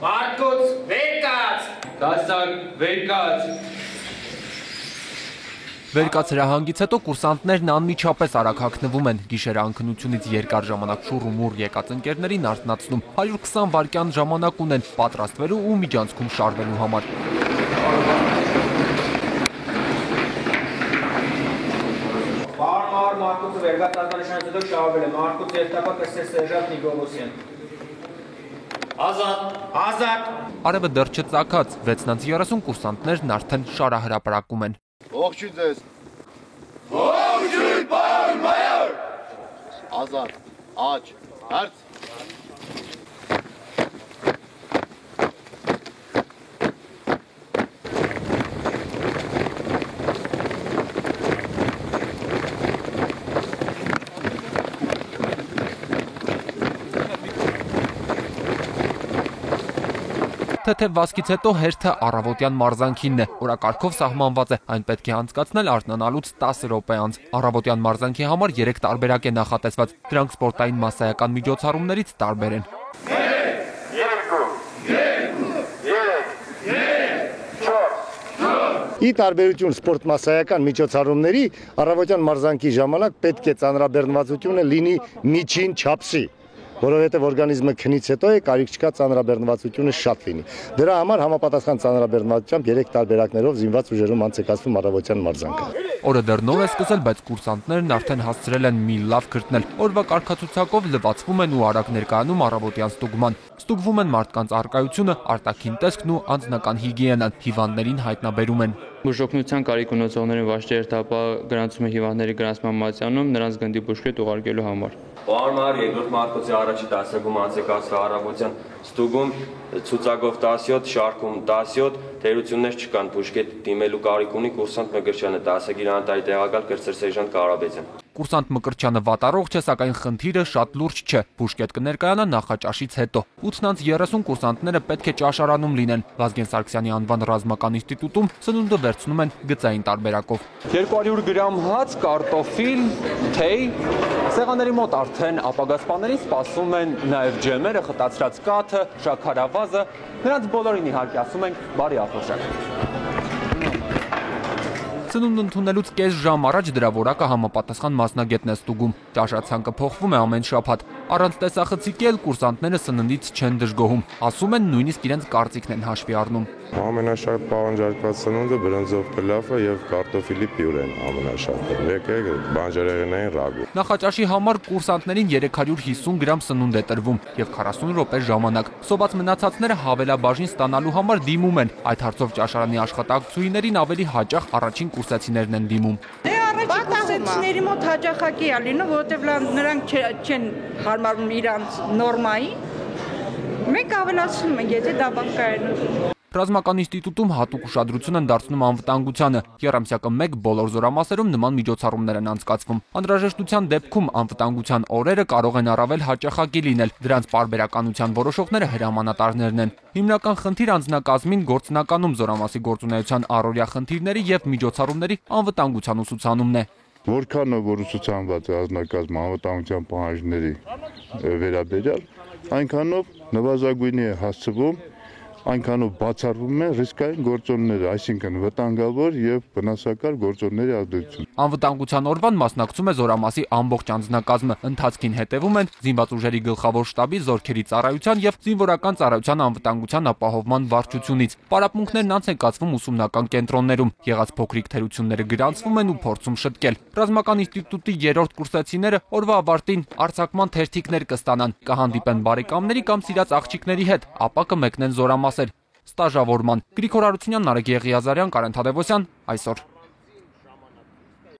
Markus, վերկաց։ Դասակ, վերկաց։ Վերկաց հրահանգից հետո կուրսանտներն անմիջապես արագ հագնվում են, գիշերը անքնությունից երկար ժամանակ շուռ ու մուռ եկած ընկերներին արթնացնում, 120 վայրկյան ժամանակ ունեն պատրաստվելու ու միջանցքում շարվելու համար։ Բարմար Մարկուսը վերկաց ականիշանից հետո շարվել է, Մարկուս երթապա կրսեր Սերժանտ Նիգողոսյան։ Ազատ։ Արևը դեռ չծագած, 6:30 կուրսանտներն արդեն շարահրապարակում են։ Ողջույն ձեզ։ Ողջույն պարոն մայոր։ Ազատ, աջ, հարց։ Թեթև վազքից հետո հերթը առավոտյան մարզանքինն է, օրակարգով սահմանված է, այն պետք է անցկացնել արթնանալուց 10 րոպե անց։ Առավոտյան մարզանքի համար 3 տարբերակ է նախատեսված, դրանք սպորտային մասսայական միջոցառումներից տարբեր են։ Ի տարբերություն սպորտ մասսայական միջոցառումների, առավոտյան մարզանքի ժամանակ պետք է ծանրաբեռնվածությունը լինի միջին չափսի, որովհետև օրգանիզմը քնից հետո է, կարիք չկա ծանրաբեռնվածությունը շատ լինի։ Դրա համար համապատասխան ծանրաբեռնվածությամբ 3 տարբերակներով զինված ուժերում անց է կացվում առավոտյան մարզանքը։ Օրը դեռ նոր է սկսել, բայց կուրսանտներն արդեն հասցրել են մի լավ քրտնել։ Օրվա կարգացուցակով լվացվում են ու արագ ներկայանում առավոտյան ստուգման։ Ստուգվում են մարդկանց առկայությունը, արտաքին տեսքն ու անձնական հիգիենան, հիվանդներին հայտնաբերում են։ Բուժօգնության կարիք ունեցողներին վարչի երթապահ գրանցում է հիվանդների գրանցման մատյանում նրանց գնդի բուժկետ ուղարկելու համար։ Բարմար երկրորդ Մարկոսի առաջի դասակում անց է կացվել առավոտյան ստուգում, ցուցակով 17, շարքում 17, թերություններ չկան, բուժկետ դիմելու կարիք ունի կուրսանտ Մկրտչյանը, դասագիր անտարի տեղակալ կրտսեր Սերժանտ Կարապետյան։ Կուրսանտ Մկրտչյանը վատառող չէ, սակայն խնդիրը շատ լուրջ չէ։ Բուժկետ կներկայանա նախաճաշից հետո։ 8:30 կուրսանտները պետք է ճաշարանում լինեն։ Վազգեն Սարգսյանի անվան ռազմական ինստիտուտում սնունդը վերցնում են գծային տարբերակով։ 200 գրամ հաց, կարտոֆիլ, թեյ։ Սեղանների մոտ արդեն ապագա սպաներին սպասում են նաև ջեմերը, խտացրած կաթը, շաքարավազը։ Նրանց բոլորին իհարկե ասում ենք բարի ախորժակ։ Սնունդ ընդունելուց կես ժամ առաջ դրա որակը համապատասխան մասնագետն է ստուգում։ Ճաշացանկը փոխվում է ամեն շաբաթ։ Առանց տեսախցիկի կուրսանտները սննդից չեն դժգոհում։ Ասում են նույնիսկ իրենց կարծիքն են հաշվի առնում։ Ամենաշատ պահանջարկված սնունդը բրնձով պլավը եւ կարտոֆիլի պյուրեն ամենաշատը։ Մեկը բանջարեղենային ռագու։ Նախաճաշի համար կուրսանտներին 350 գրամ սնունդ է տրվում եւ 40 րոպե ժամանակ։ Սոված մնացածները հավելաբաժին ստանալու համար դիմում են։ Այդ հարցով ճաշարանի աշխատակցուհիներին ավելի հաճախ առաջին կուրսացիներն են դիմում։ Առաջին կուրսացիների մոտ հաճախակի է լինում, որովհետև նրանք չեն հարմարվում իրանց նորմային։ Մենք ավելացնում ենք, եթե դա բավական։ Ռազմական ինստիտուտում հատուկ ուշադրություն են դարձնում անվտանգությանը։ Եռամսյակը 1 բոլոր զորամասերում նման միջոցառումներ են անցկացվում։ Անհրաժեշտության դեպքում անվտանգության օրերը կարող են առավել հաճախակի լինել։ Դրանց պարբերականության որոշողները հրամանատարներն են։ Հիմնական խնդիր անձնակազմին գործնականում զորամասի գործունեության առօրյա խնդիրների եւ միջոցառումների անվտանգության ուսուցանումն է։ Որքանով որ ուսուցանված է անձնակազմը անվտանգության պահանջների վերաբերյալ, այնքանով նվազագույնի է հասցվում, այնքանով բացառվում են ռիսկային գործոնները, այսինքն վտանգավոր եւ վնասակար գործոնների ազդեցություն։ Անվտանգության օրվան մասնակցում է զորամասի ամբողջ անձնակազմը, ընթացքին հետևում են զինված ուժերի գլխավոր շտաբի զորքերի ծառայության եւ զինվորական ծառայության անվտանգության ապահովման վարչությունից։ Պարապմունքներն անց են կացվում ուսումնական կենտրոններում, եղած փոքրիկ թերությունները գրանցվում են ու փորձում շտկել։ Ռազմական ինստիտուտի 3-րդ կուրսացիները օրվա ավարտին արձակման թերթիկներ կստանան, կհանդիպեն բարեկամների կամ սիրած աղջիկների հետ, ապա կմեկնեն զորամասեր։ Ստաժավորման։ Գրիգոր Հարությունյան, Նարեկ Եղիազարյան, Կարեն Թադևոսյան, այսօր։